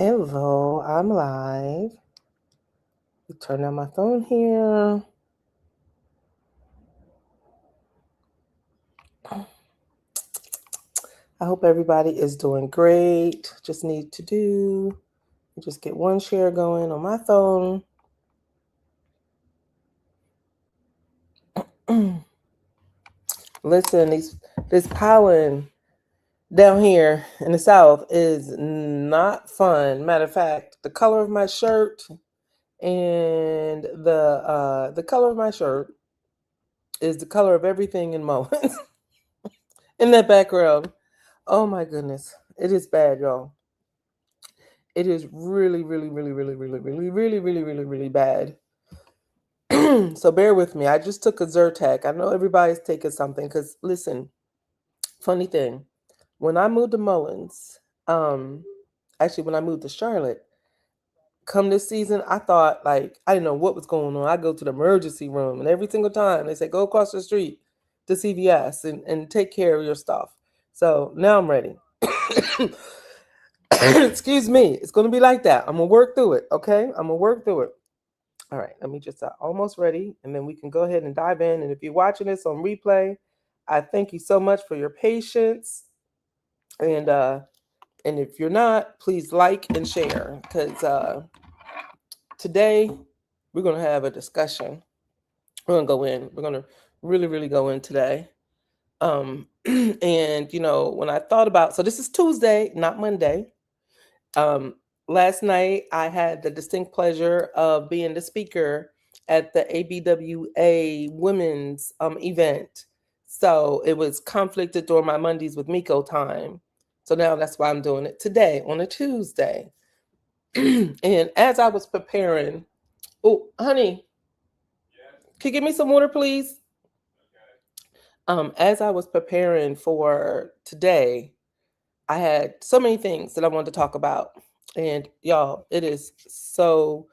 Hello, I'm live. Turn on my phone here. I hope everybody is doing great. Just need to just get one share going on my phone. Listen, this pollen down here in the South is not fun. Matter of fact, the color of my shirt and the color of my shirt is the color of everything in Mullins in that background. Oh my goodness, it is bad, y'all. It is really, really, really, really, really, really, really, really, really, really bad. So bear with me. I just took a Zyrtec. I know everybody's taking something because listen, funny thing, when I moved to Mullins, actually when I moved to Charlotte, come this season, I thought like I didn't know what was going on. I go to the emergency room and every single time they say go across the street to CVS and take care of your stuff. So now I'm ready. Excuse me. It's gonna be like that. I'm gonna work through it. Okay, I'm gonna work through it. All right, let me just almost ready, and then we can go ahead and dive in. And if you're watching this on replay, I thank you so much for your patience. And if you're not, please like and share because today we're gonna have a discussion. We're gonna go in. We're gonna really, really go in today. And when I thought about, so this is Tuesday, not Monday. Last night, I had the distinct pleasure of being the speaker at the ABWA women's event. So it was conflicted during my Mondays with Miko time. So now that's why I'm doing it today on a Tuesday. And as I was preparing, oh, honey, can you give me some water, please? As I was preparing for today, I had so many things that I wanted to talk about. And y'all, it is so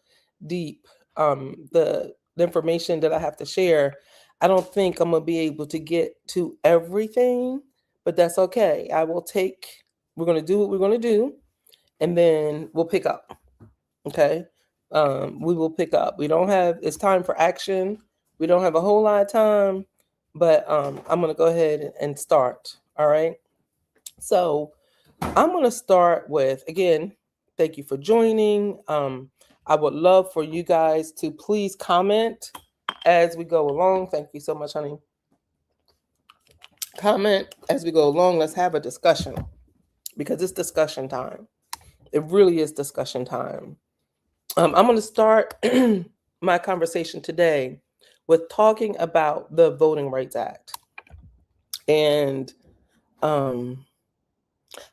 deep. The information that I have to share, I don't think I'm gonna be able to get to everything, but that's okay. We're gonna do what we're gonna do, and then we'll pick up. Okay. We will pick up. It's time for action. We don't have a whole lot of time, but I'm gonna go ahead and start. All right. So I'm going to start with, again, thank you for joining. I would love for you guys to please comment as we go along. Thank you so much, honey. Comment as we go along. Let's have a discussion because it's discussion time. It really is discussion time. I'm going to start my conversation today with talking about the Voting Rights Act and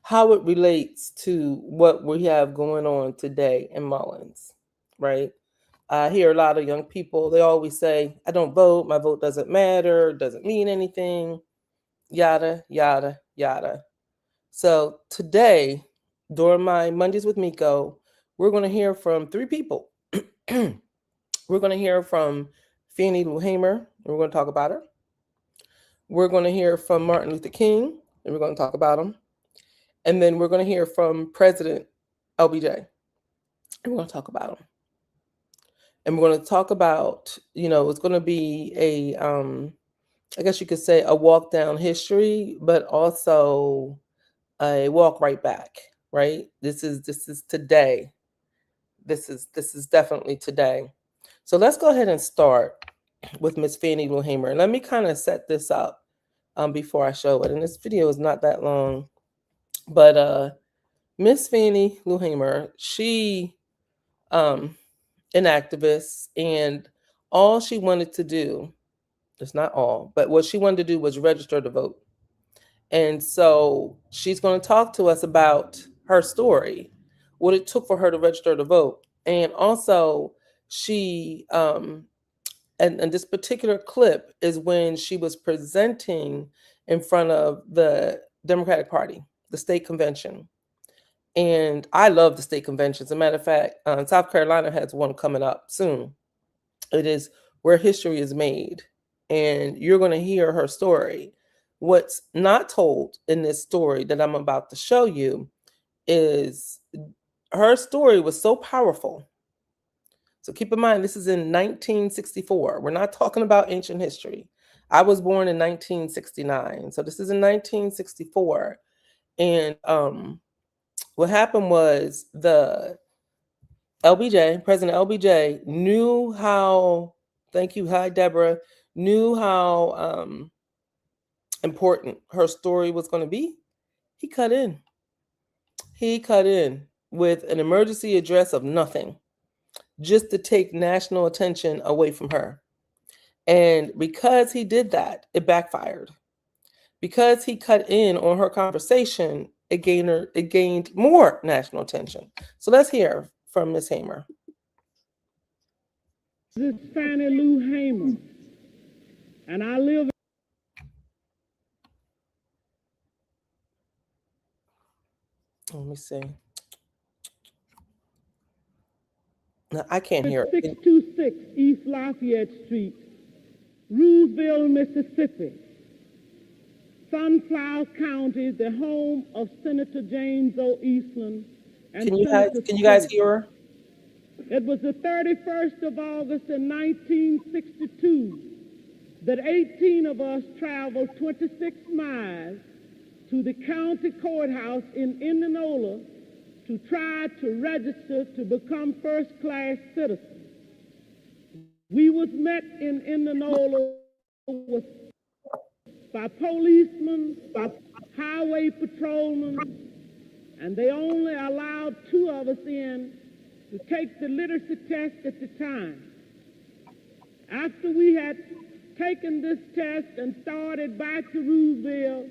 how it relates to what we have going on today in Mullins, right? I hear a lot of young people, they always say, I don't vote, my vote doesn't matter, doesn't mean anything, yada, yada, yada. So today, during my Mondays with Miko, we're going to hear from three people. We're going to hear from Fannie Lou Hamer, and we're going to talk about her. We're going to hear from Martin Luther King, and we're going to talk about him. And then we're going to hear from President LBJ. And we're going to talk about him. And we're going to talk about, it's going to be I guess you could say a walk down history, but also a walk right back, right? This is today. This is definitely today. So let's go ahead and start with Miss Fannie Lou Hamer. Let me kind of set this up before I show it. And this video is not that long. But Miss Fannie Lou Hamer, she an activist, and all she wanted to do, it's not all, but what she wanted to do was register to vote. And so she's going to talk to us about her story, what it took for her to register to vote. And also she and this particular clip is when she was presenting in front of the Democratic Party, the state convention. And I love the state conventions. As a matter of fact, South Carolina has one coming up soon. It is where history is made. And you're going to hear her story. What's not told in this story that I'm about to show you is her story was so powerful. So keep in mind, this is in 1964. We're not talking about ancient history. I was born in 1969. So this is in 1964. And what happened was the LBJ, President LBJ, knew how, thank you, hi, Deborah, knew how important her story was going to be. He cut in. He cut in with an emergency address of nothing, just to take national attention away from her. And because he did that, it backfired. Because he cut in on her conversation, it gained more national attention. So let's hear from Ms. Hamer. This is Fannie Lou Hamer, and I live. Let me see. No, I can't hear it. 626 East Lafayette Street, Roosevelt, Mississippi. Sunflower County, the home of Senator James O. Eastland and Can you guys hear her? It was the 31st of August in 1962 that 18 of us traveled 26 miles to the county courthouse in Indianola to try to register to become first-class citizens. We was met in Indianola by policemen, by highway patrolmen, and they only allowed 2 of us in to take the literacy test at the time. After we had taken this test and started back to Roosevelt,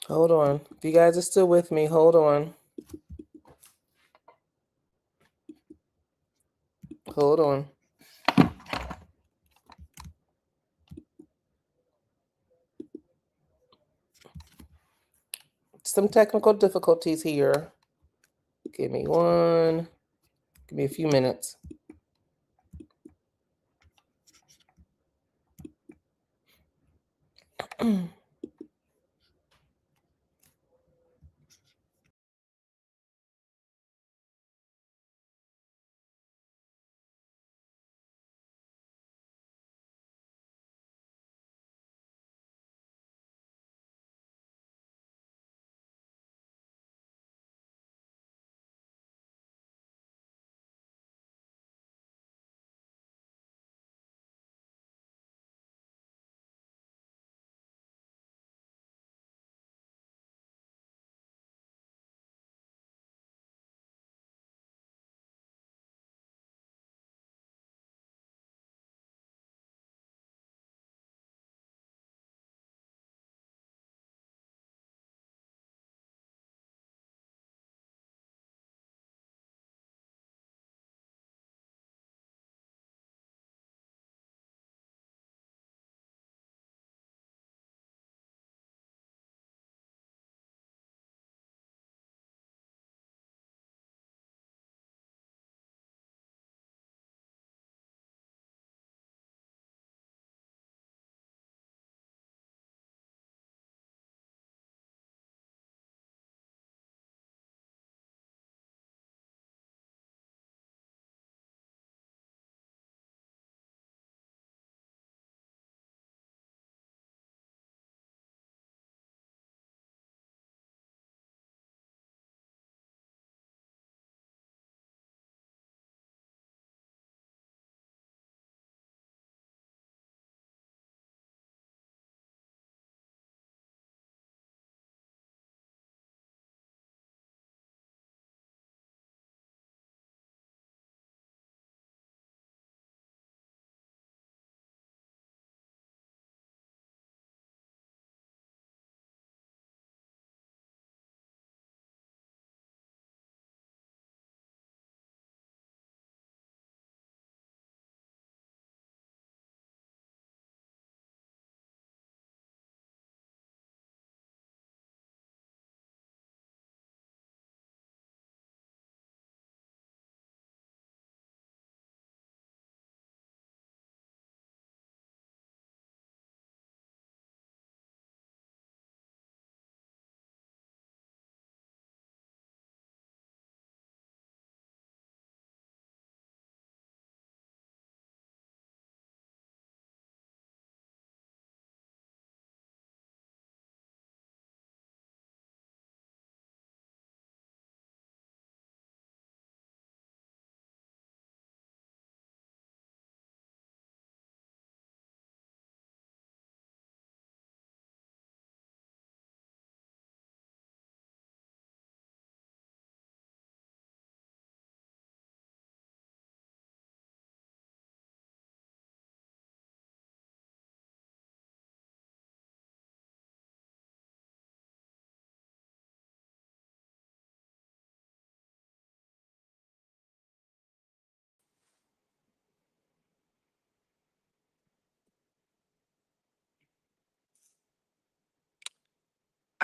Hold on. If you guys are still with me, hold on. Hold on. Some technical difficulties here. Give me a few minutes.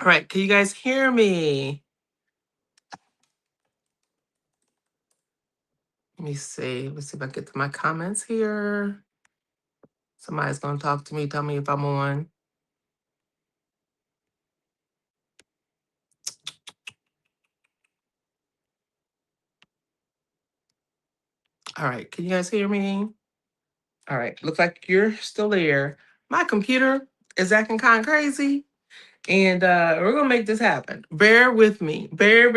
All right, can you guys hear me? Let me see. Let's see if I get to my comments here. Somebody's going to talk to me, tell me if I'm on. All right, can you guys hear me? All right, looks like you're still there. My computer is acting kind of crazy, and we're gonna make this happen. Bear with me, bear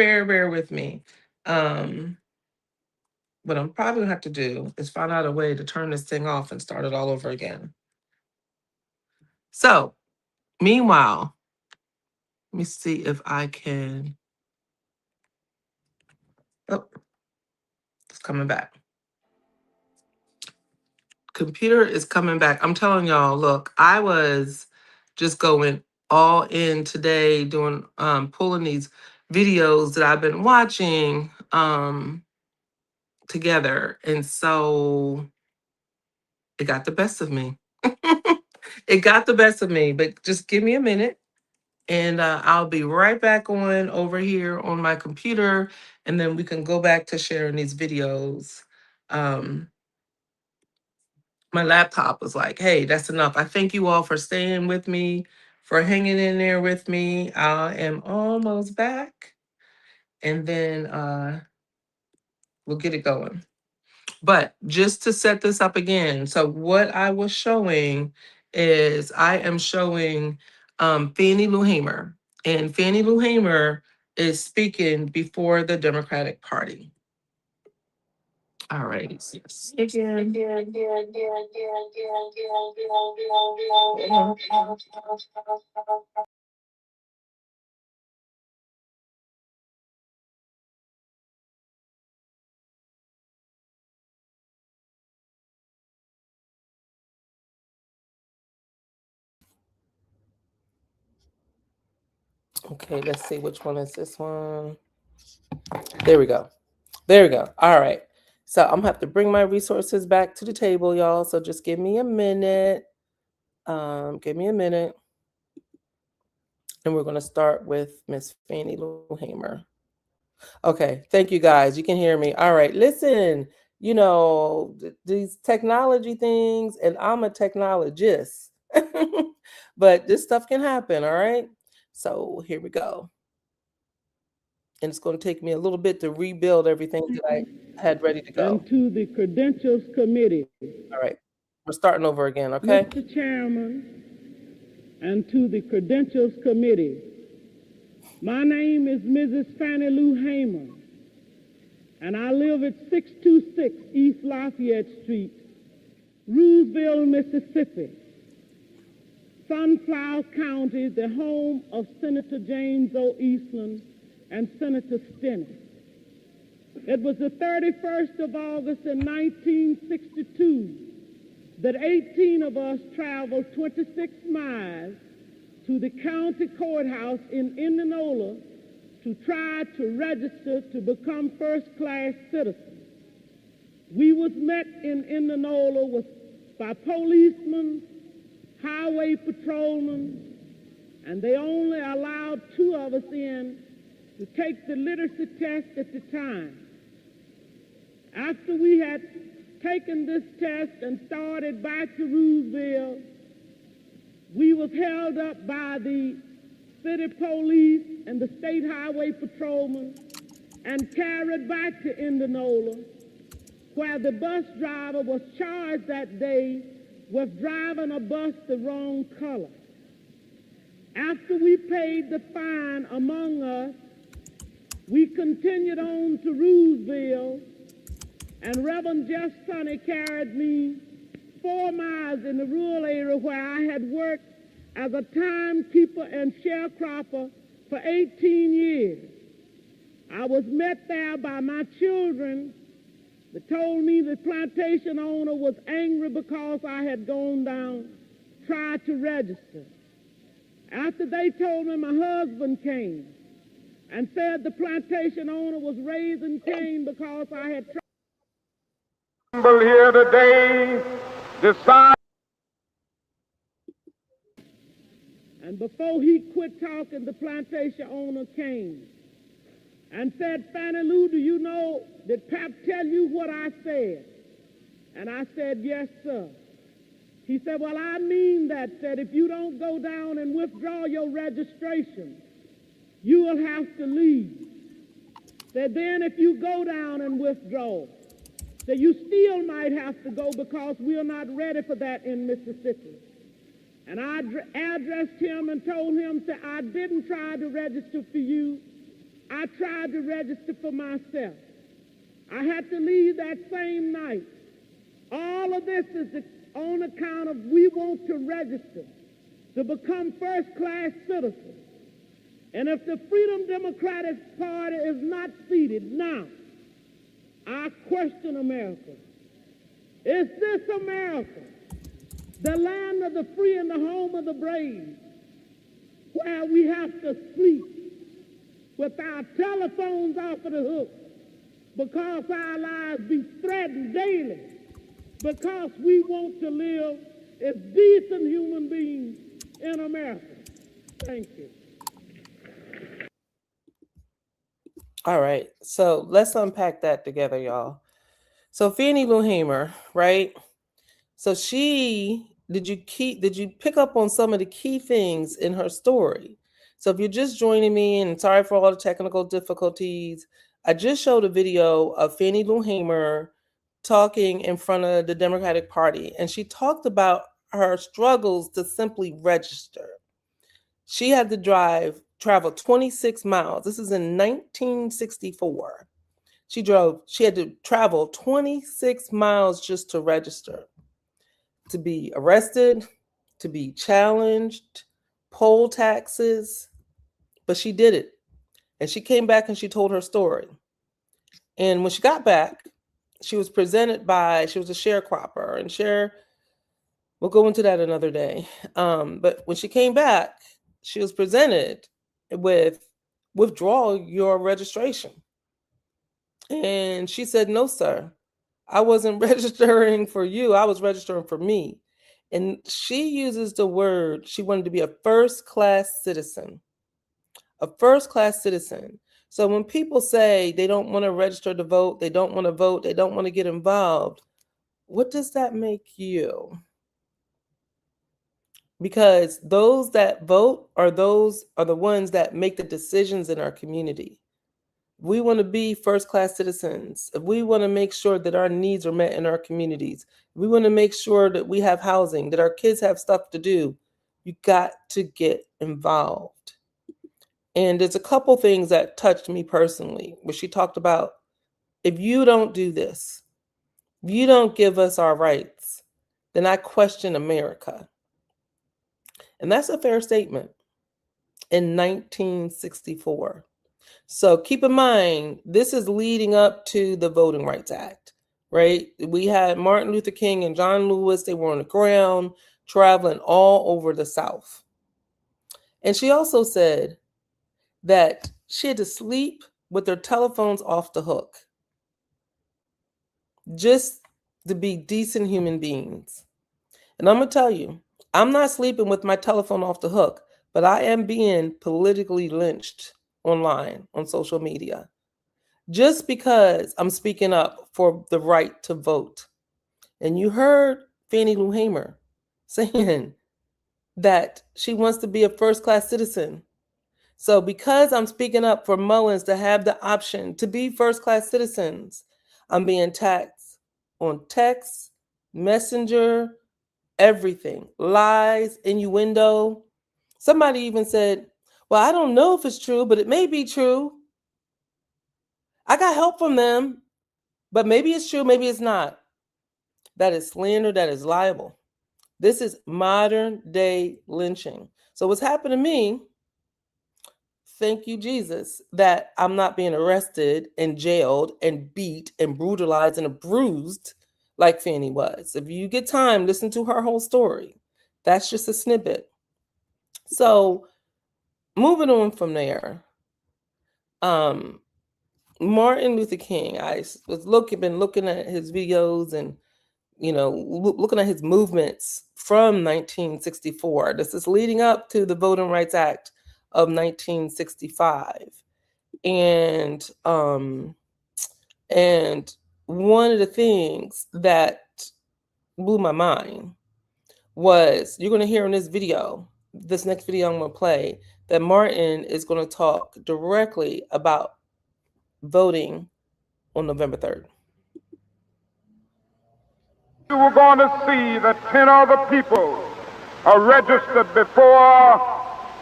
with me. What I'm probably gonna have to do is find out a way to turn this thing off and start it all over again. So, meanwhile, let me see if I can. Oh, it's coming back. Computer is coming back. I'm telling y'all, look, I was just going all in today doing pulling these videos that I've been watching together. And so it got the best of me. It got the best of me, but just give me a minute and I'll be right back on over here on my computer and then we can go back to sharing these videos. My laptop was like, hey, that's enough. I thank you all for staying with me, for hanging in there with me. I am almost back. And then we'll get it going. But just to set this up again, so what I was showing is I am showing Fannie Lou Hamer. And Fannie Lou Hamer is speaking before the Democratic Party. All right. Again. Okay, let's see which one is this one. There we go. There we go. All right. So I'm gonna have to bring my resources back to the table, y'all. So just give me a minute. Give me a minute. And we're gonna start with Miss Fannie Lou Hamer. Okay, thank you guys. You can hear me. All right, listen, these technology things, and I'm a technologist, but this stuff can happen. All right, so here we go. And it's going to take me a little bit to rebuild everything that I had ready to go. And to the Credentials Committee. All right, we're starting over again, okay? Mr. Chairman, and to the Credentials Committee. My name is Mrs. Fannie Lou Hamer, and I live at 626 East Lafayette Street, Roosevelt, Mississippi, Sunflower County, the home of Senator James O. Eastland and Senator Stennis. It was the 31st of August in 1962 that 18 of us traveled 26 miles to the county courthouse in Indianola to try to register to become first-class citizens. We was met in Indianola by policemen, highway patrolmen, and they only allowed 2 of us in to take the literacy test at the time. After we had taken this test and started back to Roosevelt, we was held up by the city police and the state highway patrolmen and carried back to Indianola, where the bus driver was charged that day with driving a bus the wrong color. After we paid the fine among us, we continued on to Roosevelt, and Reverend Jeff Sonny carried me 4 miles in the rural area where I had worked as a timekeeper and sharecropper for 18 years. I was met there by my children that told me the plantation owner was angry because I had gone down, tried to register. After they told me, my husband came and said the plantation owner was raising Cain because I had tried. Here today decide. And before he quit talking, the plantation owner came and said, Fannie Lou, do you know, did Pap tell you what I said? And I said, yes, sir. He said, well, I mean that if you don't go down and withdraw your registration, you will have to leave. Said, then if you go down and withdraw, that you still might have to go because we are not ready for that in Mississippi. And I addressed him and told him that I didn't try to register for you. I tried to register for myself. I had to leave that same night. All of this is on account of we want to register to become first-class citizens. And if the Freedom Democratic Party is not seated now, I question America. Is this America, the land of the free and the home of the brave, where we have to sleep with our telephones off of the hook because our lives be threatened daily, because we want to live as decent human beings in America? Thank you. All right, so let's unpack that together, y'all. So Fannie Lou Hamer, right? So did you pick up on some of the key things in her story? So if you're just joining me, and sorry for all the technical difficulties, I just showed a video of Fannie Lou Hamer talking in front of the Democratic Party, and she talked about her struggles to simply register. She had to travel 26 miles. This is in 1964. She had to travel 26 miles just to register, to be arrested, to be challenged, poll taxes, but she did it. And she came back and she told her story. And when she got back, she was a sharecropper, and we'll go into that another day. But when she came back, she was presented with withdraw your registration. And she said, no, sir, I wasn't registering for you. I was registering for me. And she uses the word, she wanted to be a first-class citizen. A first-class citizen. So when people say they don't want to register to vote, they don't want to get involved, what does that make you? Because those that vote are the ones that make the decisions in our community. We want to be first-class citizens. If we want to make sure that our needs are met in our communities, we want to make sure that we have housing, that our kids have stuff to do, you got to get involved. And there's a couple things that touched me personally, where she talked about, if you don't do this, if you don't give us our rights, then I question America. And that's a fair statement in 1964. So keep in mind, this is leading up to the Voting Rights Act, right? We had Martin Luther King and John Lewis. They were on the ground, traveling all over the South. And she also said that she had to sleep with their telephones off the hook, just to be decent human beings. And I'm going to tell you, I'm not sleeping with my telephone off the hook, but I am being politically lynched online, on social media, just because I'm speaking up for the right to vote. And you heard Fannie Lou Hamer saying that she wants to be a first-class citizen. So because I'm speaking up for Mullins to have the option to be first-class citizens, I'm being taxed on text, messenger, everything, lies, innuendo. Somebody even said, well, I don't know if it's true, but it may be true. I got help from them, but maybe it's true, maybe it's not. That is slander, that is libel. This is modern day lynching. So what's happened to me, thank you, Jesus, that I'm not being arrested and jailed and beat and brutalized and bruised like Fannie was. If you get time, listen to her whole story. That's just a snippet. So moving on from there, Martin Luther King, been looking at his videos, and looking at his movements from 1964. This is leading up to the Voting Rights Act of 1965. And one of the things that blew my mind was, you're going to hear in this video, this next video I'm going to play, that Martin is going to talk directly about voting on November 3rd. You were going to see that 10 other people are registered before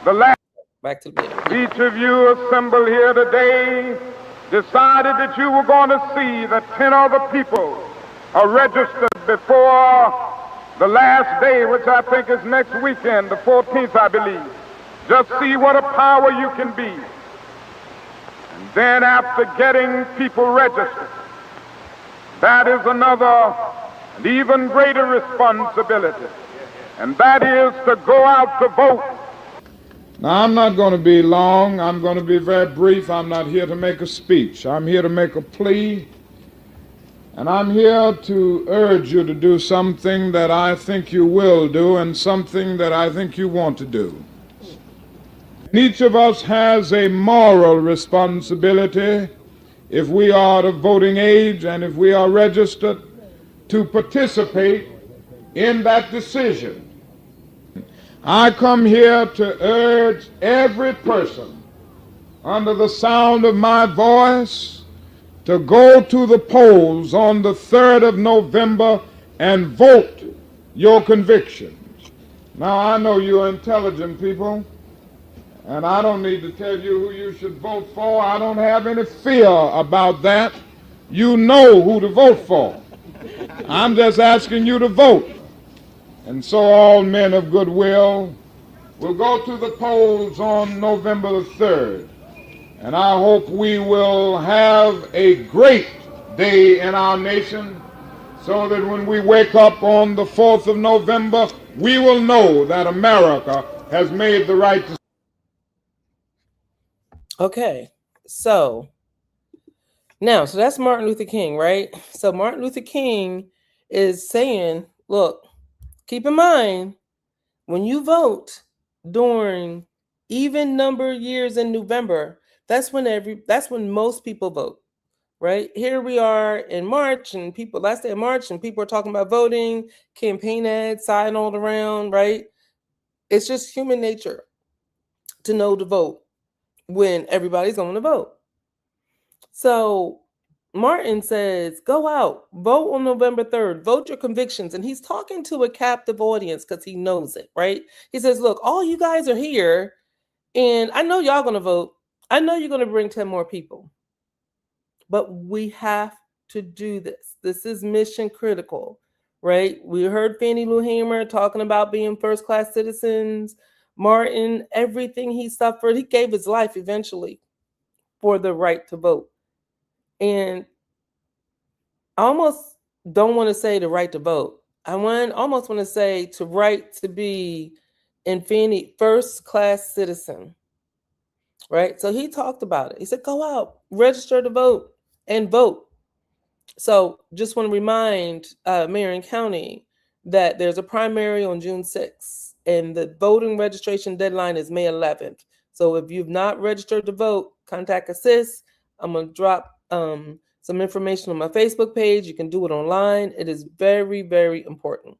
the last. Back to the video. Each of you assembled here today decided that you were going to see that 10 other people are registered before the last day, which I think is next weekend, the 14th, I believe. Just see what a power you can be. And then after getting people registered, that is another and even greater responsibility, and that is to go out to vote. Now, I'm not going to be long. I'm going to be very brief. I'm not here to make a speech. I'm here to make a plea, and I'm here to urge you to do something that I think you will do and something that I think you want to do. And each of us has a moral responsibility, if we are of voting age and if we are registered, to participate in that decision. I come here to urge every person under the sound of my voice to go to the polls on the 3rd of November and vote your convictions. Now, I know you're intelligent people, and I don't need to tell you who you should vote for. I don't have any fear about that. You know who to vote for. I'm just asking you to vote. And so all men of goodwill will go to the polls on November the 3rd. And I hope we will have a great day in our nation, so that when we wake up on the 4th of November, we will know that America has made the right decision. Okay, so that's Martin Luther King, right? So Martin Luther King is saying, look, keep in mind, when you vote during even number years in November, that's when most people vote, right? Here we are in March, and last day of March, and people are talking about voting, campaign ads, sign all around, right? It's just human nature to know to vote when everybody's going to vote. So Martin says, go out, vote on November 3rd, vote your convictions. And he's talking to a captive audience because he knows it, right? He says, look, all you guys are here, and I know y'all going to vote. I know you're going to bring 10 more people. But we have to do this. This is mission critical, right? We heard Fannie Lou Hamer talking about being first-class citizens. Martin, everything he suffered, he gave his life eventually for the right to vote. And I almost don't want to say the right to vote. I almost want to say to right to be Fannie first-class citizen, right? So he talked about it. He said, go out, register to vote, and vote. So just want to remind Marion County that there's a primary on June 6th, and the voting registration deadline is May 11th. So if you've not registered to vote, contact Assist. I'm going to drop some information on my Facebook page. You can do it online. It is very, very important.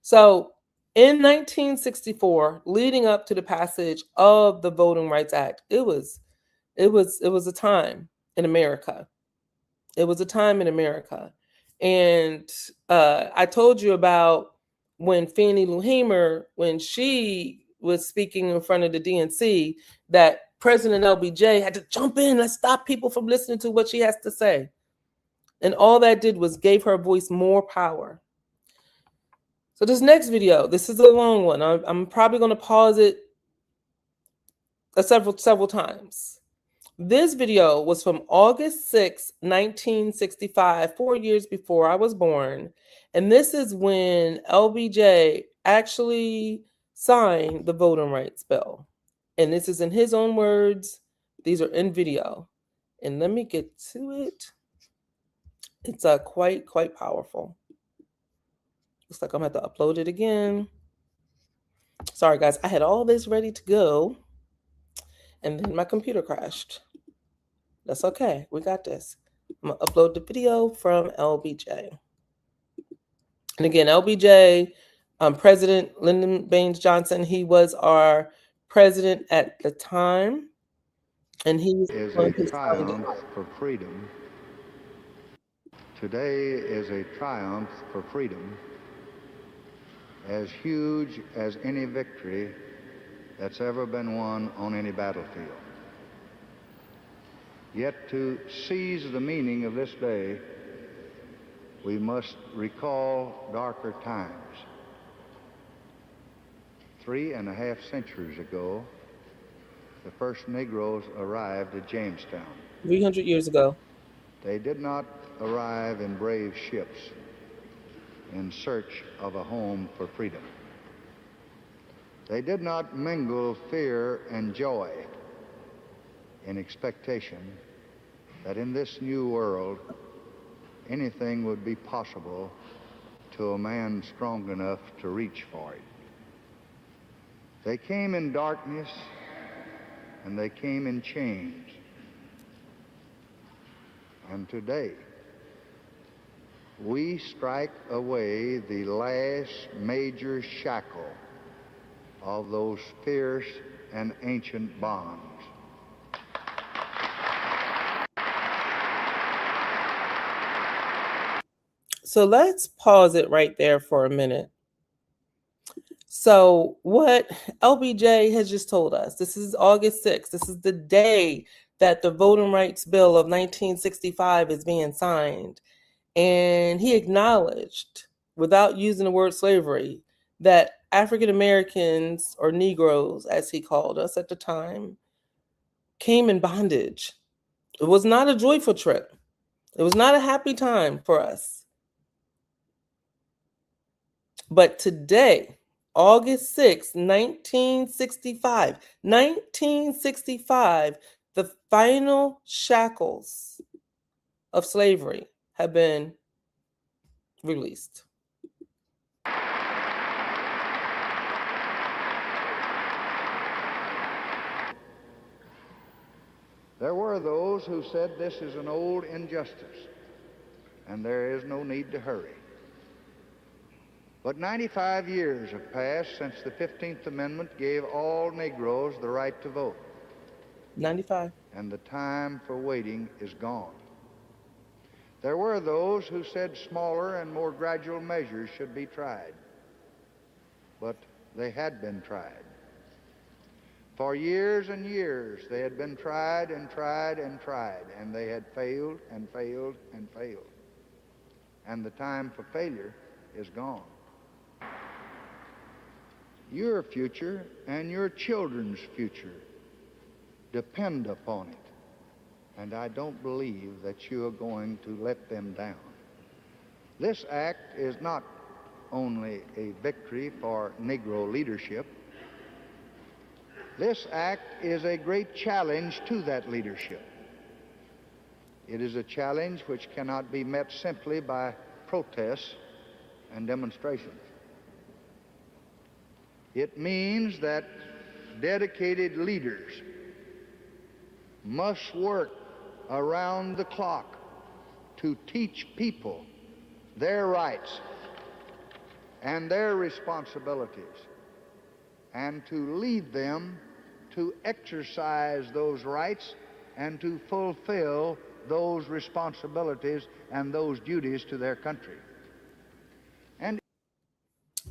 So in 1964, leading up to the passage of the Voting Rights Act, it was a time in America. It was a time in America. And I told you about when Fannie Lou Hamer, when she was speaking in front of the DNC, that President LBJ had to jump in and stop people from listening to what she has to say. And all that did was gave her voice more power. So this next video, this is a long one. I'm probably going to pause it several times. This video was from August 6, 1965, 4 years before I was born. And this is when LBJ actually signed the voting rights bill. And this is in his own words. These are in video. And let me get to it. It's quite powerful. Looks like I'm going to have to upload it again. Sorry, guys. I had all this ready to go, and then my computer crashed. That's okay. We got this. I'm going to upload the video from LBJ. And again, LBJ, President Lyndon Baines Johnson, he was our president at the time. And he is a triumph for freedom. Today is a triumph for freedom, as huge as any victory that's ever been won on any battlefield. Yet to seize the meaning of this day, we must recall darker times. 3.5 centuries ago, the first Negroes arrived at Jamestown. 300 years ago. They did not arrive in brave ships in search of a home for freedom. They did not mingle fear and joy in expectation that in this new world anything would be possible to a man strong enough to reach for it. They came in darkness and they came in chains. And today, we strike away the last major shackle of those fierce and ancient bonds. So let's pause it right there for a minute. So what LBJ has just told us, this is August 6th. This is the day that the Voting Rights Bill of 1965 is being signed. And he acknowledged, without using the word slavery, that African Americans, or Negroes, as he called us at the time, came in bondage. It was not a joyful trip. It was not a happy time for us. But today, August 6, 1965, the final shackles of slavery have been released. There were those who said this is an old injustice and there is no need to hurry. But 95 years have passed since the 15th Amendment gave all Negroes the right to vote. 95. And the time for waiting is gone. There were those who said smaller and more gradual measures should be tried. But they had been tried. For years and years, they had been tried and tried and tried, and they had failed and failed and failed. And the time for failure is gone. Your future and your children's future depend upon it. And I don't believe that you are going to let them down. This act is not only a victory for Negro leadership. This act is a great challenge to that leadership. It is a challenge which cannot be met simply by protests and demonstrations. It means that dedicated leaders must work around the clock to teach people their rights and their responsibilities, and to lead them to exercise those rights and to fulfill those responsibilities and those duties to their country.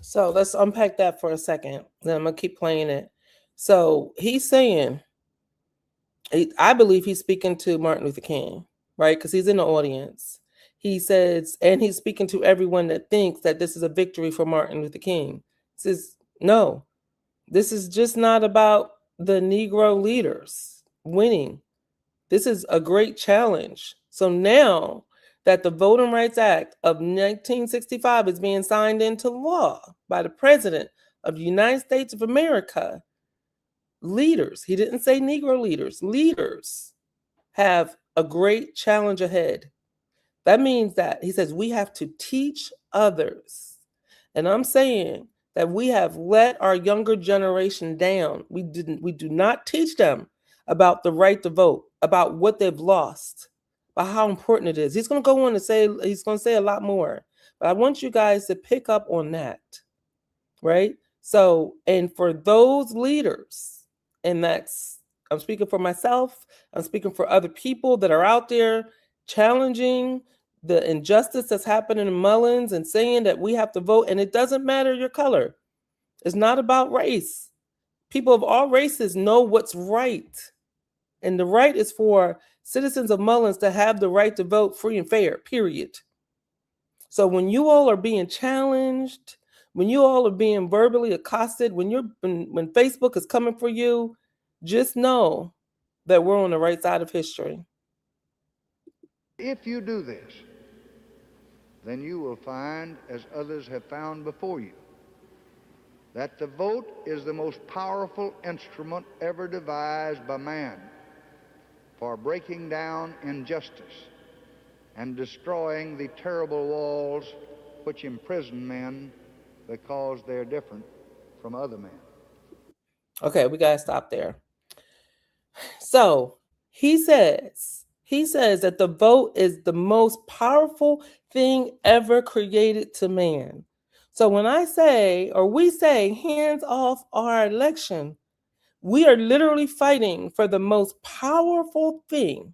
So let's unpack that for a second. Then I'm going to keep playing it. So he's saying, I believe he's speaking to Martin Luther King, right? Because he's in the audience. He says, and he's speaking to everyone that thinks that this is a victory for Martin Luther King. He says, no, this is just not about the Negro leaders winning. This is a great challenge. So now that the Voting Rights Act of 1965 is being signed into law by the President of the United States of America, leaders, he didn't say Negro leaders, leaders have a great challenge ahead. That means that, he says, we have to teach others And I'm saying that we have let our younger generation down. We do not teach them about the right to vote, about what they've lost, about how important it is. He's going to go on to say, he's going to say a lot more. But I want you guys to pick up on that, right? So, and for those leaders, and that's, I'm speaking for myself, I'm speaking for other people that are out there challenging the injustice that's happening in Mullins and saying that we have to vote, and it doesn't matter your color. It's not about race. People of all races know what's right. And the right is for citizens of Mullins to have the right to vote free and fair, period. So when you all are being challenged, when you all are being verbally accosted, when Facebook is coming for you, just know that we're on the right side of history. If you do this, then you will find, as others have found before you, that the vote is the most powerful instrument ever devised by man for breaking down injustice and destroying the terrible walls which imprison men because they're different from other men. Okay, we gotta stop there. So he says that the vote is the most powerful thing ever created to man. So when I say, or we say, hands off our election, we are literally fighting for the most powerful thing.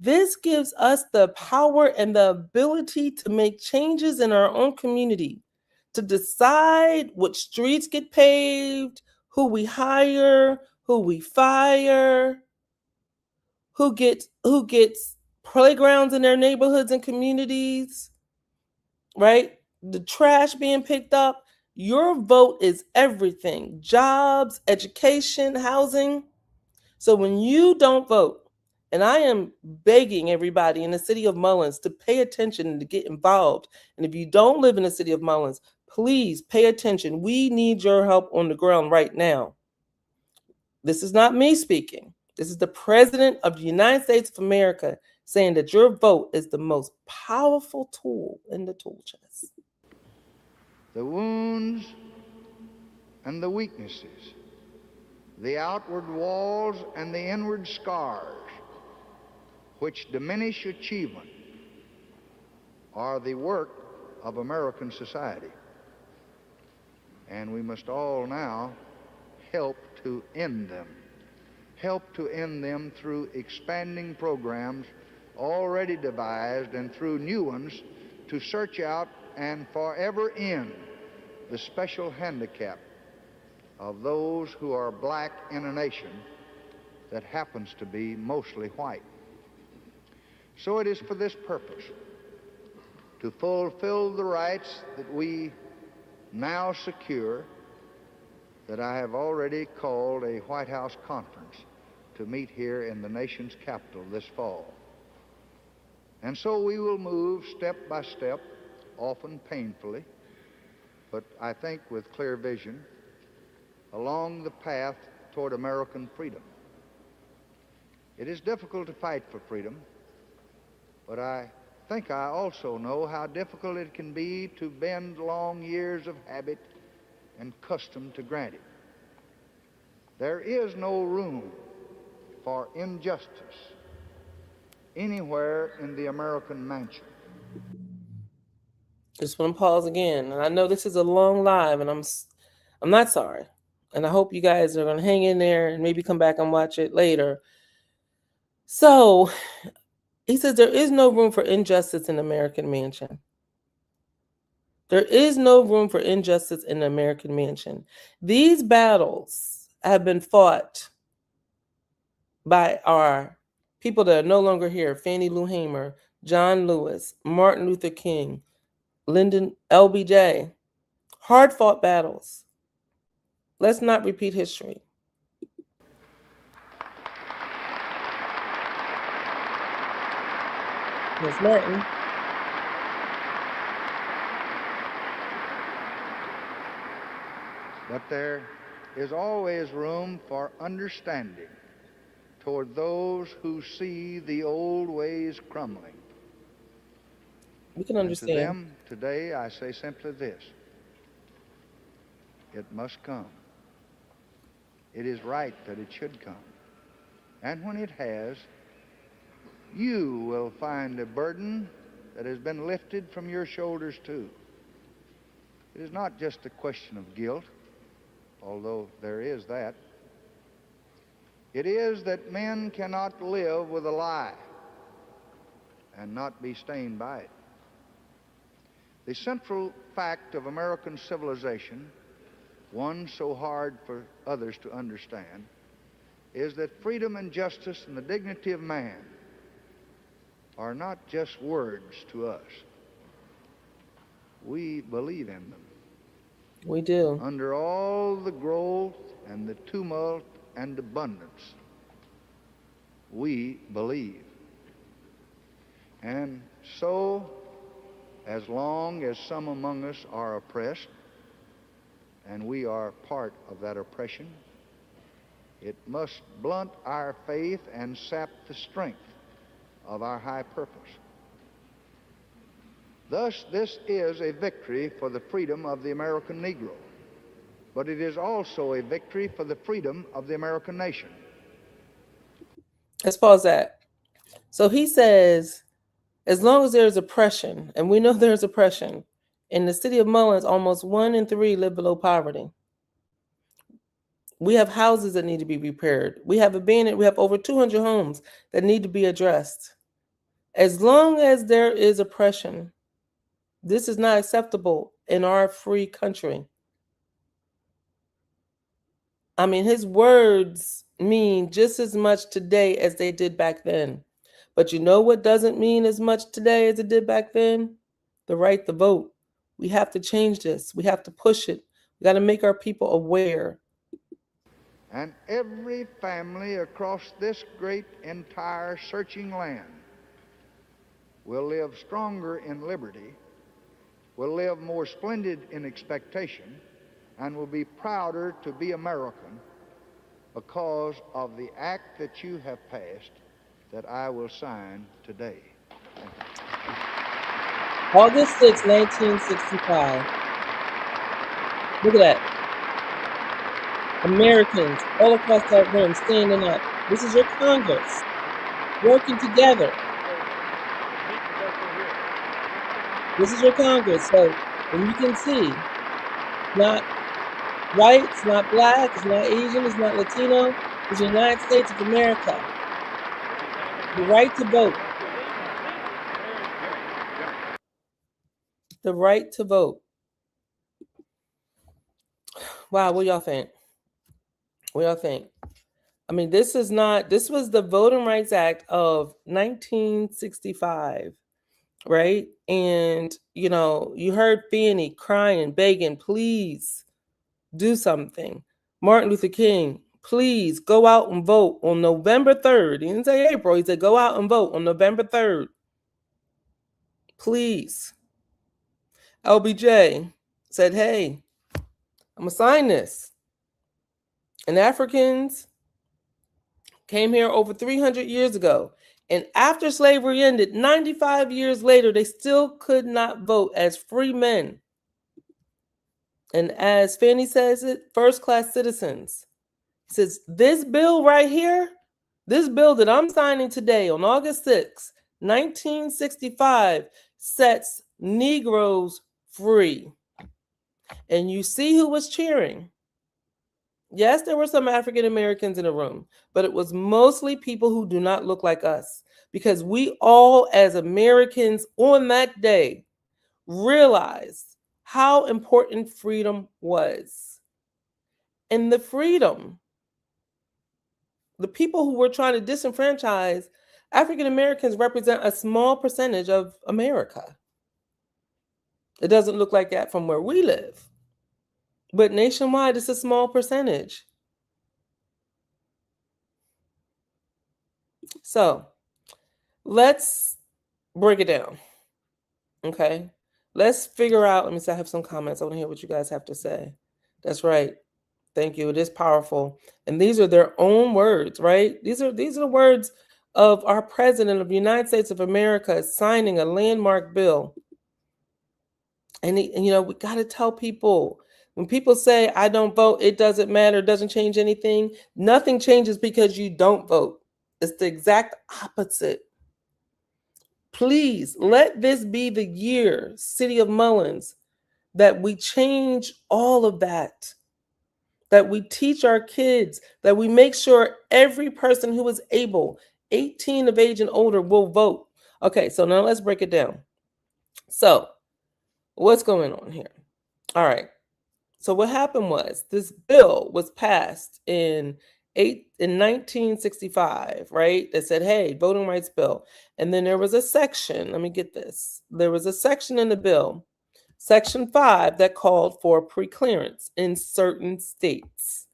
This gives us the power and the ability to make changes in our own community, to decide which streets get paved, who we hire, who we fire, who gets playgrounds in their neighborhoods and communities, right? The trash being picked up. Your vote is everything. Jobs, education, housing. So when you don't vote, and I am begging everybody in the city of Mullins to pay attention and to get involved. And if you don't live in the city of Mullins, please pay attention. We need your help on the ground right now. This is not me speaking. This is the President of the United States of America saying that your vote is the most powerful tool in the tool chest. The wounds and the weaknesses, the outward walls and the inward scars which diminish achievement are the work of American society. And we must all now help to end them. Help to end them through expanding programs already devised and through new ones to search out and forever end the special handicap of those who are black in a nation that happens to be mostly white. So it is for this purpose, to fulfill the rights that we now secure, that I have already called a White House conference to meet here in the nation's capital this fall. And so we will move step by step, often painfully, but I think with clear vision, along the path toward American freedom. It is difficult to fight for freedom, but I think I also know how difficult it can be to bend long years of habit and custom to grant it. There is no room for injustice anywhere in the American mansion. Just want to pause again, and I know this is a long live, and I'm not sorry, and I hope you guys are going to hang in there and maybe come back and watch it later. So he says there is no room for injustice in the American mansion. There is no room for injustice in the American mansion. These battles have been fought by our people that are no longer here: Fannie Lou Hamer, John Lewis, Martin Luther King, Lyndon LBJ. Hard-fought battles. Let's not repeat history. Ms. Martin. But there is always room for understanding toward those who see the old ways crumbling. We can And understand. to them today I say simply this: it must come. It is right that it should come. And when it has, you will find a burden that has been lifted from your shoulders too. It is not just a question of guilt, although there is that. It is that men cannot live with a lie and not be stained by it. The central fact of American civilization, one so hard for others to understand, is that freedom and justice and the dignity of man are not just words to us. We believe in them. We do. Under all the growth and the tumult and abundance, we believe. And so, as long as some among us are oppressed, and we are part of that oppression, it must blunt our faith and sap the strength of our high purpose. Thus, this is a victory for the freedom of the American Negro, but it is also a victory for the freedom of the American nation. Let's pause that. So he says, as long as there's oppression, and we know there's oppression, in the city of Mullins, almost 1 in 3 live below poverty. We have houses that need to be repaired. We have over 200 homes that need to be addressed. As long as there is oppression, this is not acceptable in our free country. I mean, his words mean just as much today as they did back then. But you know what doesn't mean as much today as it did back then? The right to vote. We have to change this. We have to push it. We got to make our people aware. And every family across this great entire searching land will live stronger in liberty, will live more splendid in expectation, and will be prouder to be American because of the act that you have passed that I will sign today. Thank you. August 6, 1965. Look at that. Americans all across that room standing up. This is your Congress working together. This is your Congress. So when you can see, not white, it's not black, it's not Asian, it's not Latino, it's the United States of America. The right to vote. The right to vote. Wow, what y'all think? What y'all think? I mean, this was the Voting Rights Act of 1965, right? And, you heard Fannie crying, begging, please do something. Martin Luther King, please go out and vote on November 3rd. He didn't say April. He said, go out and vote on November 3rd. Please. LBJ said, hey, I'm going to sign this. And Africans came here over 300 years ago. And after slavery ended, 95 years later, they still could not vote as free men. And as Fannie says it, first-class citizens. He says, this bill right here, this bill that I'm signing today on August 6, 1965, sets Negroes free. And you see who was cheering. Yes, there were some African Americans in the room, but it was mostly people who do not look like us, because we all, as Americans on that day, realized how important freedom was. And the freedom, the people who were trying to disenfranchise African Americans represent a small percentage of America. It doesn't look like that from where we live. But nationwide, it's a small percentage. So let's break it down. Okay. Let's figure out. Let me see. I have some comments. I want to hear what you guys have to say. That's right. Thank you. It is powerful. And these are their own words, right? These are the words of our president of the United States of America signing a landmark bill. And we got to tell people, When people say, I don't vote, it doesn't matter, it doesn't change anything, nothing changes because you don't vote. It's the exact opposite. Please let this be the year, City of Mullins, that we change all of that, that we teach our kids, that we make sure every person who is able, 18 of age and older, will vote. Okay, so now let's break it down. So, what's going on here? All right. So what happened was this bill was passed in 1965, right? That said, hey, voting rights bill. And then there was a section, let me get this. There was a section in the bill, Section 5, that called for preclearance in certain states.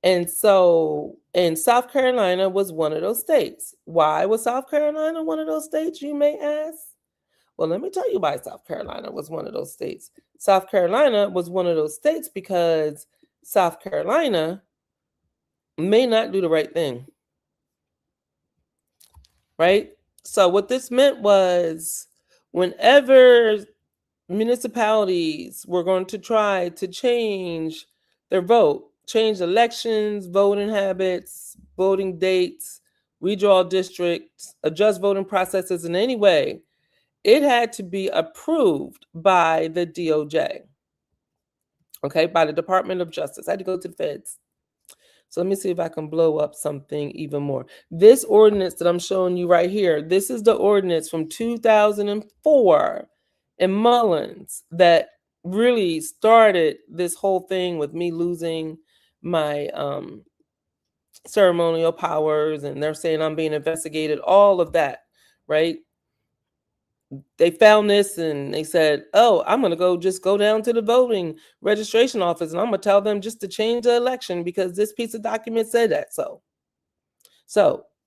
And so, and South Carolina was one of those states. Why was South Carolina one of those states, you may ask? Well, let me tell you why South Carolina was one of those states. South Carolina was one of those states because South Carolina may not do the right thing. Right? So what this meant was whenever municipalities were going to try to change their vote, change elections, voting habits, voting dates, redraw districts, adjust voting processes in any way, it had to be approved by the DOJ, okay, by the Department of Justice. I had to go to the feds. So let me see if I can blow up something even more. This ordinance that I'm showing you right here, this is the ordinance from 2004 in Mullins that really started this whole thing with me losing my ceremonial powers, and they're saying I'm being investigated, all of that, right? They found this and they said, oh, I'm going to just go down to the voting registration office and I'm going to tell them just to change the election because this piece of document said that. So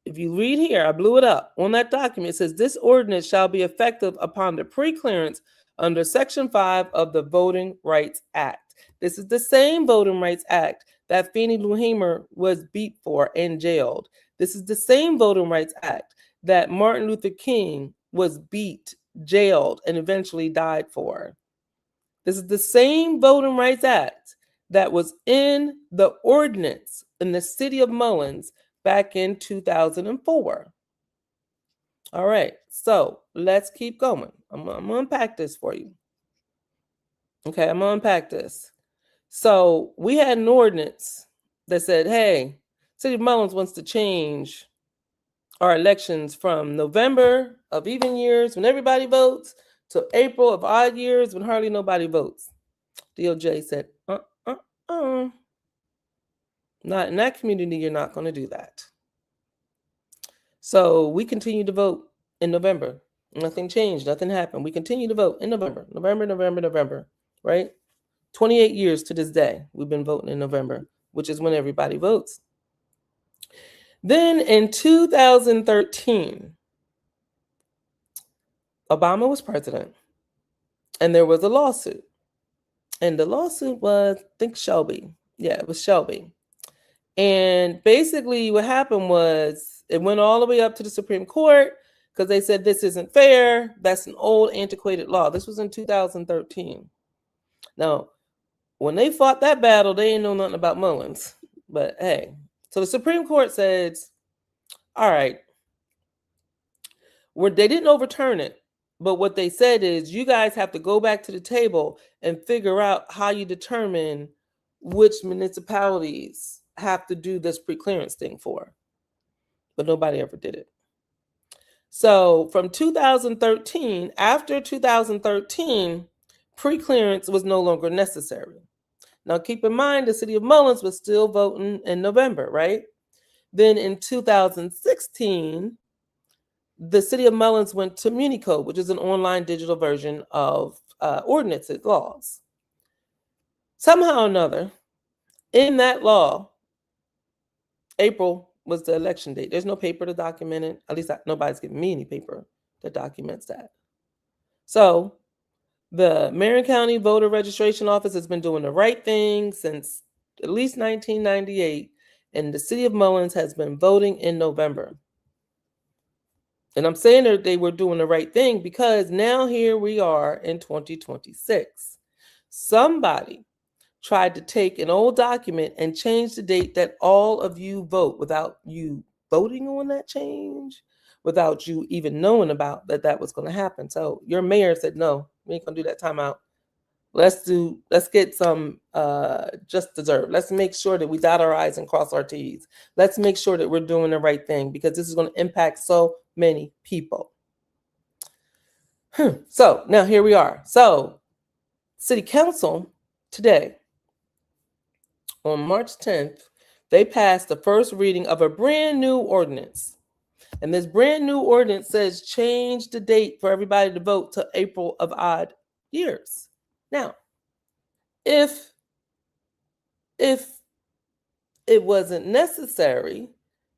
if you read here, I blew it up on that document. It says this ordinance shall be effective upon the preclearance under Section 5 of the Voting Rights Act. This is the same Voting Rights Act that Fannie Lou Hamer was beat for and jailed. This is the same Voting Rights Act that Martin Luther King was beat, jailed, and eventually died for. This is the same Voting Rights Act that was in the ordinance in the city of Mullins back in 2004. All right, so let's keep going. I'm going to unpack this for you. Okay, I'm going to unpack this. So we had an ordinance that said, hey, City of Mullins wants to change our elections from November of even years when everybody votes to April of odd years when hardly nobody votes. DOJ said, not in that community, you're not going to do that. So we continued to vote in November. Nothing changed, nothing happened. We continue to vote in November, right? 28 years to this day, we've been voting in November, which is when everybody votes. Then in 2013, Obama was president, and there was a lawsuit. And the lawsuit was, I think, Shelby. Yeah, it was Shelby. And basically what happened was it went all the way up to the Supreme Court because they said this isn't fair. That's an old, antiquated law. This was in 2013. Now, when they fought that battle, they didn't know nothing about Mullins. But hey, so the Supreme Court says, all right, they didn't overturn it. But what they said is you guys have to go back to the table and figure out how you determine which municipalities have to do this preclearance thing for. But nobody ever did it. So from 2013, after 2013, preclearance was no longer necessary. Now keep in mind the city of Mullins was still voting in November, right? Then in 2016, the city of Mullins went to Miko, which is an online digital version of ordinances, laws. Somehow or another, in that law, April was the election date. There's no paper to document it. At least nobody's giving me any paper that documents that. So the Marion County Voter Registration Office has been doing the right thing since at least 1998, and the city of Mullins has been voting in November. And I'm saying that they were doing the right thing because now here we are in 2026. Somebody tried to take an old document and change the date that all of you vote without you voting on that change, without you even knowing about that was going to happen. So your mayor said, no, we ain't going to do that timeout. Let's get some just deserve. Let's make sure that we dot our I's and cross our T's. Let's make sure that we're doing the right thing, because this is going to impact so many people. So now here we are. So City Council today, on March 10th, they passed the first reading of a brand new ordinance. And this brand new ordinance says change the date for everybody to vote to April of odd years. Now, if it wasn't necessary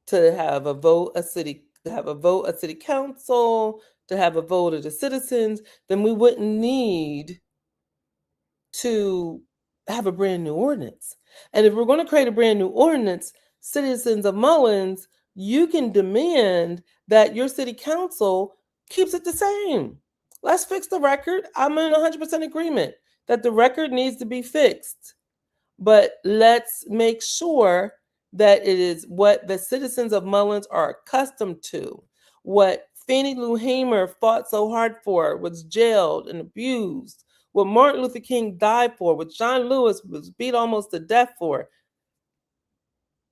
to have a vote, a city council, to have a vote of the citizens, then we wouldn't need to have a brand new ordinance. And if we're going to create a brand new ordinance, citizens of Mullins, you can demand that your city council keeps it the same. Let's fix the record. I'm in 100% agreement that the record needs to be fixed. But let's make sure that it is what the citizens of Mullins are accustomed to, what Fannie Lou Hamer fought so hard for, was jailed and abused, what Martin Luther King died for, what John Lewis was beat almost to death for,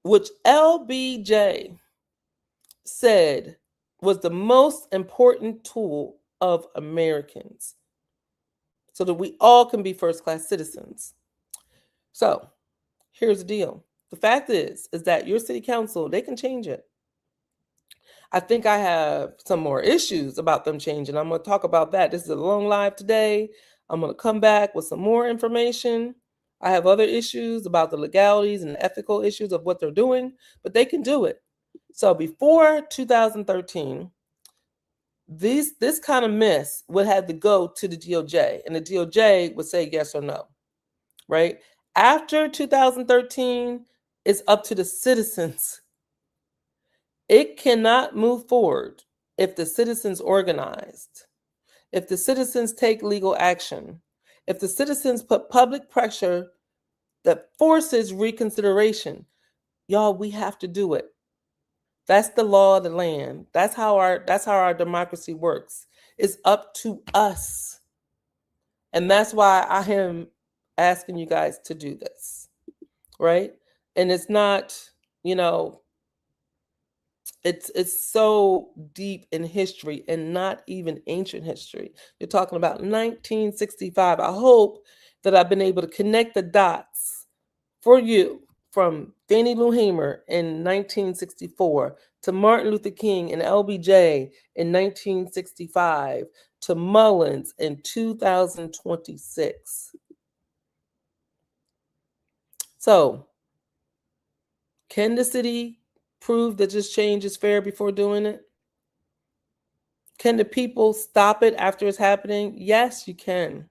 which LBJ said was the most important tool of Americans, so that we all can be first-class citizens. So here's the deal. The fact is that your city council, they can change it. I think I have some more issues about them changing. I'm going to talk about that. This is a long live today. I'm going to come back with some more information. I have other issues about the legalities and the ethical issues of what they're doing, but they can do it. So before 2013, this kind of mess would have to go to the DOJ, and the DOJ would say yes or no, right? After 2013, it's up to the citizens. It cannot move forward if the citizens organized, if the citizens take legal action, if the citizens put public pressure that forces reconsideration. Y'all, we have to do it. That's the law of the land. That's how our democracy works. It's up to us. And that's why I am asking you guys to do this, right? And it's not, it's so deep in history, and not even ancient history. You're talking about 1965. I hope that I've been able to connect the dots for you, from Fannie Lou Hamer in 1964 to Martin Luther King and LBJ in 1965 to Mullins in 2026. So, can the city prove that this change is fair before doing it? Can the people stop it after it's happening? Yes, you can.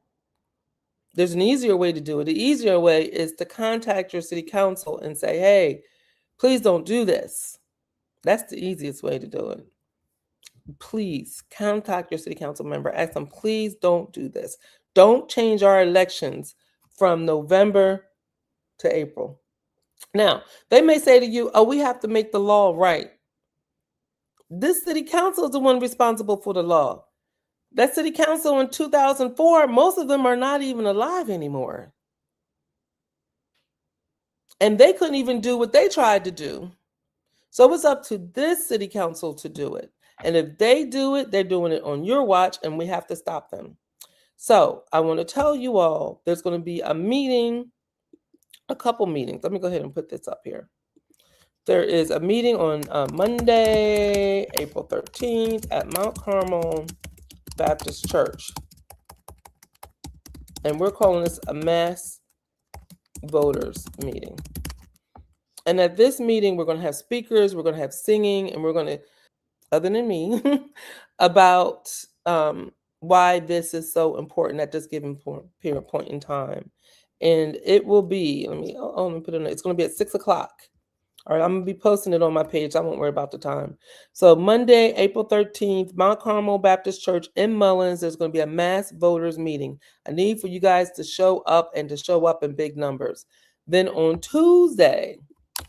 There's an easier way to do it. The easier way is to contact your city council and say, hey, please don't do this. That's the easiest way to do it. Please contact your city council member. Ask them, please don't do this. Don't change our elections from November to April. Now, they may say to you, oh, we have to make the law right. This city council is the one responsible for the law. That city council in 2004, most of them are not even alive anymore. And they couldn't even do what they tried to do. So it's up to this city council to do it. And if they do it, they're doing it on your watch, and we have to stop them. So I want to tell you all, there's going to be a meeting, a couple meetings. Let me go ahead and put this up here. There is a meeting on Monday, April 13th at Mount Carmel Baptist Church. And we're calling this a mass voters meeting. And at this meeting, we're going to have speakers, we're going to have singing, and we're going to, other than me, about why this is so important at this given point in time. And it will be, let me put it in, it's going to be at 6 o'clock All right, I'm going to be posting it on my page. I won't worry about the time. So Monday, April 13th, Mount Carmel Baptist Church in Mullins, there's going to be a mass voters meeting. I need for you guys to show up and to show up in big numbers. Then on Tuesday,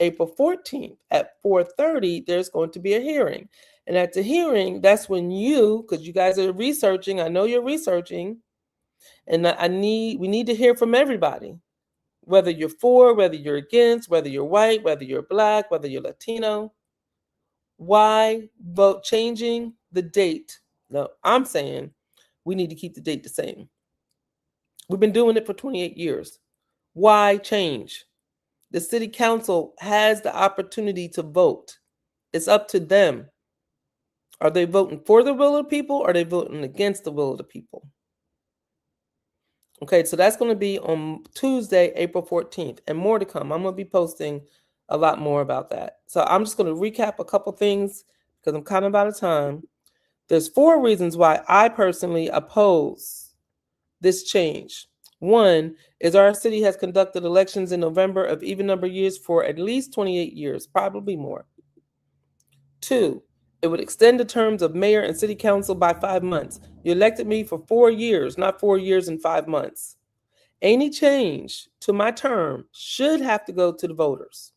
April 14th at 4:30, there's going to be a hearing. And at the hearing, that's when you, because you guys are researching, I know you're researching, and we need to hear from everybody. Whether you're for, whether you're against, whether you're white, whether you're black, whether you're Latino, why vote changing the date? No, I'm saying we need to keep the date the same. We've been doing it for 28 years. Why change? The city council has the opportunity to vote. It's up to them. Are they voting for the will of the people or are they voting against the will of the people? Okay, so that's going to be on Tuesday, April 14th, and more to come. I'm going to be posting a lot more about that. So I'm just going to recap a couple things because I'm kind of out of time. There's 4 reasons why I personally oppose this change. One is our city has conducted elections in November of even number years for at least 28 years, probably more. 2, it would extend the terms of mayor and city council by 5 months. You elected me for 4 years, not 4 years and 5 months. Any change to my term should have to go to the voters.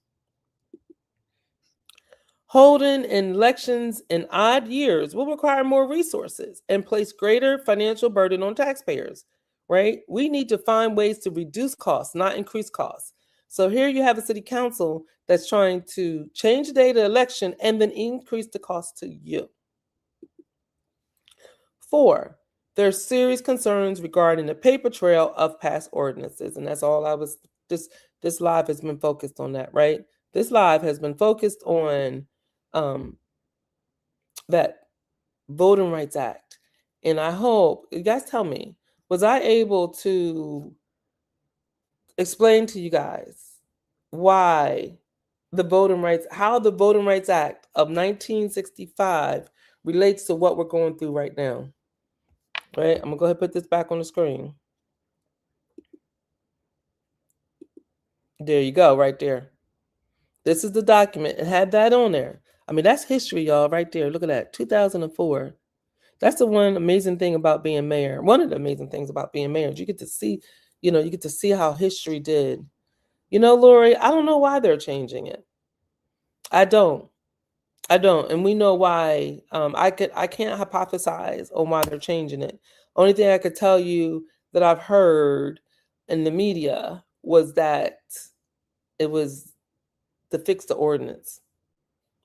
Holding elections in odd years will require more resources and place greater financial burden on taxpayers, right? We need to find ways to reduce costs, not increase costs. So here you have a city council that's trying to change the date of the election and then increase the cost to you. 4, there's serious concerns regarding the paper trail of past ordinances. And that's all this live has been focused on that, right? This live has been focused on that Voting Rights Act. And I hope, you guys tell me, was I able to explain to you guys why how the Voting Rights Act of 1965 relates to what we're going through right now? Right, I'm gonna go ahead and put this back on the screen. There you go, right there. This is the document. It had that on there. I mean, that's history, y'all, right there. Look at that, 2004. That's the one amazing thing about being mayor. One of the amazing things about being mayor is you get to see, you get to see how history did. Lori, I don't know why they're changing it. I don't. And we know why. I can't hypothesize on why they're changing it. Only thing I could tell you that I've heard in the media was that it was to fix the ordinance.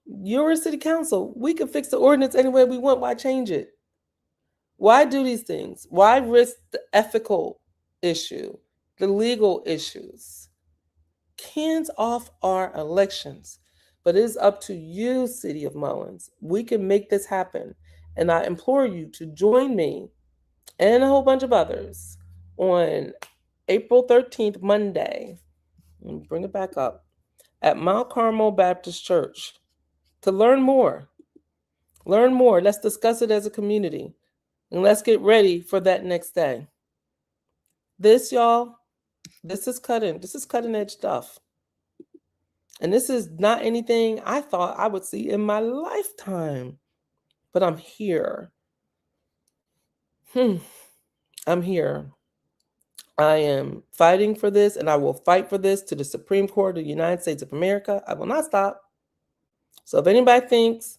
You're a city council. We can fix the ordinance any way we want. Why change it? Why do these things? Why risk the ethical issue, the legal issues? Hands off our elections. But it is up to you, City of Mullins. We can make this happen. And I implore you to join me and a whole bunch of others on April 13th, Monday. Let me bring it back up. At Mount Carmel Baptist Church to learn more. Learn more. Let's discuss it as a community. And let's get ready for that next day. This, y'all, this is cutting edge stuff. And this is not anything I thought I would see in my lifetime. But I'm here. I'm here. I am fighting for this, and I will fight for this to the Supreme Court of the United States of America. I will not stop. So if anybody thinks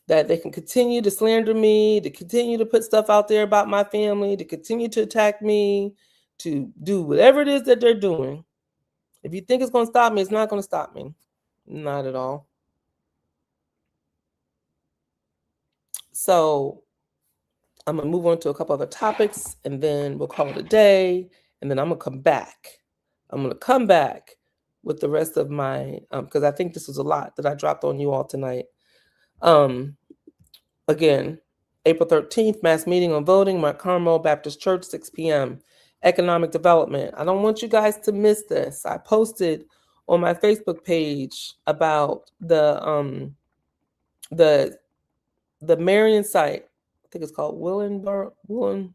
that they can continue to slander me, to continue to put stuff out there about my family, to continue to attack me, to do whatever it is that they're doing, if you think it's going to stop me, it's not going to stop me. Not at all. So I'm going to move on to a couple other topics, and then we'll call it a day, and then I'm going to come back. I'm going to come back with the rest of my, because I think this was a lot that I dropped on you all tonight. Again, April 13th, mass meeting on voting, Mount Carmel Baptist Church, 6 p.m. Economic development. I don't want you guys to miss this. I posted on my Facebook page about the Marion site. I think it's called Mullins.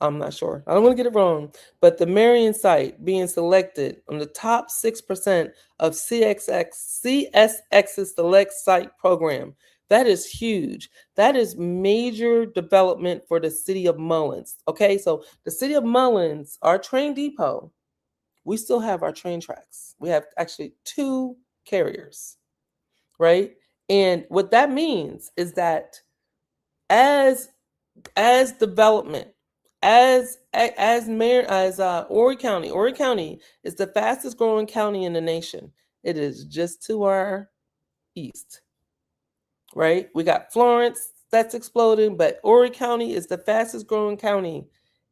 I'm not sure. I don't want to get it wrong. But the Marion site being selected on the top 6% of CSX's Select Site program. That is huge. That is major development for the city of Mullins. Okay, so the city of Mullins, our train depot, we still have our train tracks. We have actually 2 carriers, right? And what that means is that as development, as Horry County is the fastest growing county in the nation. It is just to our east, right? We got Florence that's exploding, but Horry County is the fastest growing county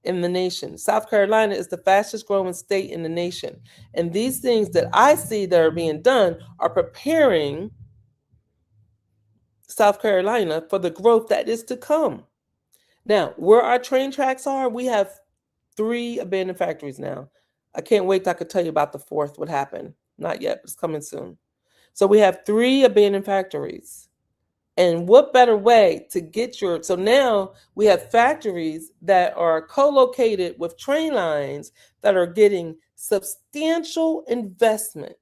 in the nation. South Carolina is the fastest growing state in the nation. And these things that I see that are being done are preparing South Carolina for the growth that is to come. Now, where our train tracks are, we have 3 abandoned factories now. I can't wait till I could tell you about the 4th, what happened. Not yet, but it's coming soon. So we have 3 abandoned factories. And what better way to get so now we have factories that are co-located with train lines that are getting substantial investment.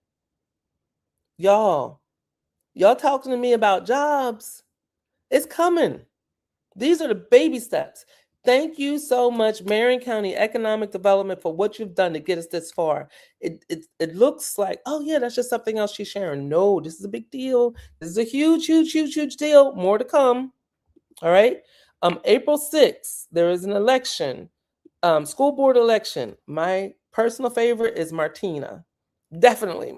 Y'all talking to me about jobs. It's coming. These are the baby steps. Thank you so much, Marion County Economic Development, for what you've done to get us this far. It looks like, oh yeah, that's just something else she's sharing. No, this is a big deal. This is a huge, huge, huge, huge deal. More to come. All right. April 6th, there is an election, school board election. My personal favorite is Martina. Definitely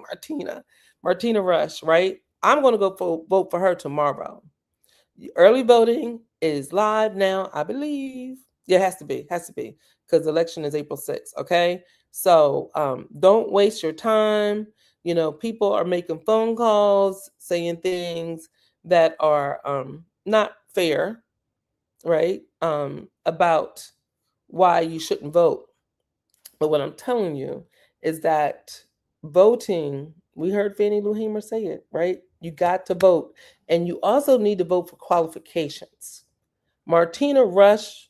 Martina Rush, right? I'm going to go vote for her tomorrow. Early voting is live now, I believe. Yeah, it has to be, because the election is April 6th, okay? So don't waste your time. You know, people are making phone calls, saying things that are not fair, right? About why you shouldn't vote. But what I'm telling you is that voting, we heard Fannie Lou Hamer say it, right? You got to vote. And you also need to vote for qualifications. Martina Rush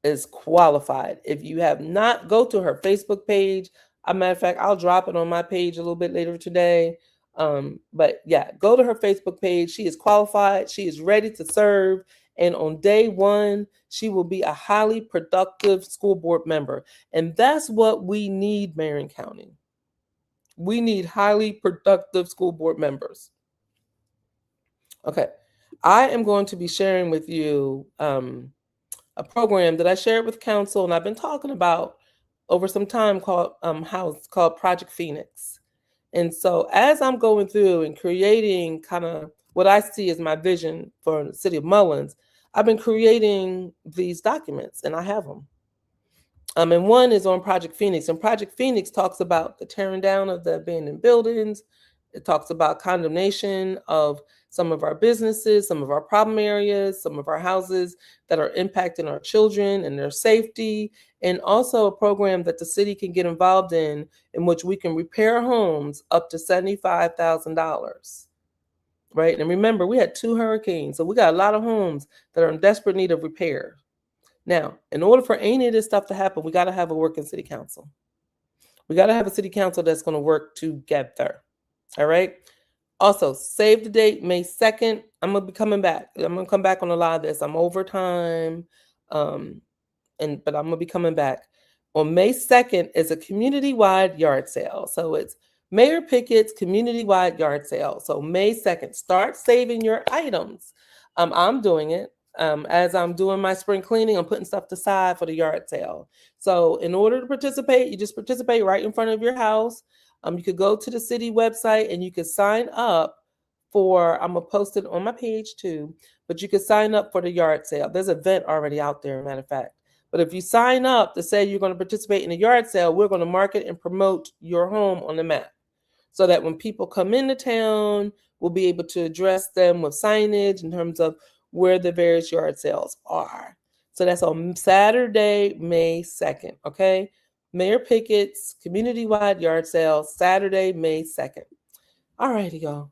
is qualified. If you have not, go to her Facebook page. As a matter of fact, I'll drop it on my page a little bit later today. But yeah, go to her Facebook page. She is qualified. She is ready to serve. And on day 1, she will be a highly productive school board member. And that's what we need, Marion County. We need highly productive school board members. Okay. I am going to be sharing with you a program that I shared with council and I've been talking about over some time called Project Phoenix. And so as I'm going through and creating kind of what I see as my vision for the city of Mullins, I've been creating these documents and I have them. And one is on Project Phoenix. And Project Phoenix talks about the tearing down of the abandoned buildings. It talks about condemnation of some of our businesses, some of our problem areas, some of our houses that are impacting our children and their safety, and also a program that the city can get involved in which we can repair homes up to $75,000. Right? And remember, we had 2 hurricanes, so we got a lot of homes that are in desperate need of repair. Now, in order for any of this stuff to happen, we got to have a working city council. We got to have a city council that's going to work together. All right. Also, save the date, May 2nd. I'm going to be coming back. I'm going to come back on a lot of this. I'm over time, but I'm going to be coming back. On May 2nd is a community-wide yard sale. So it's Mayor Pickett's community-wide yard sale. So May 2nd, start saving your items. I'm doing it. As I'm doing my spring cleaning, I'm putting stuff aside for the yard sale. So in order to participate, you just participate right in front of your house. You could go to the city website and you could sign up for, I'm going to post it on my page too, but you could sign up for the yard sale. There's an event already out there, matter of fact. But if you sign up to say you're going to participate in a yard sale, we're going to market and promote your home on the map so that when people come into town, we'll be able to address them with signage in terms of where the various yard sales are. So that's on Saturday, May 2nd, okay? Mayor Pickett's community-wide yard sale, Saturday, May 2nd. All righty, y'all.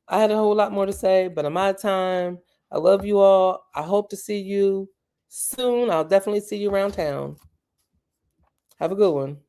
I had a whole lot more to say, but I'm out of time. I love you all. I hope to see you soon. I'll definitely see you around town. Have a good one.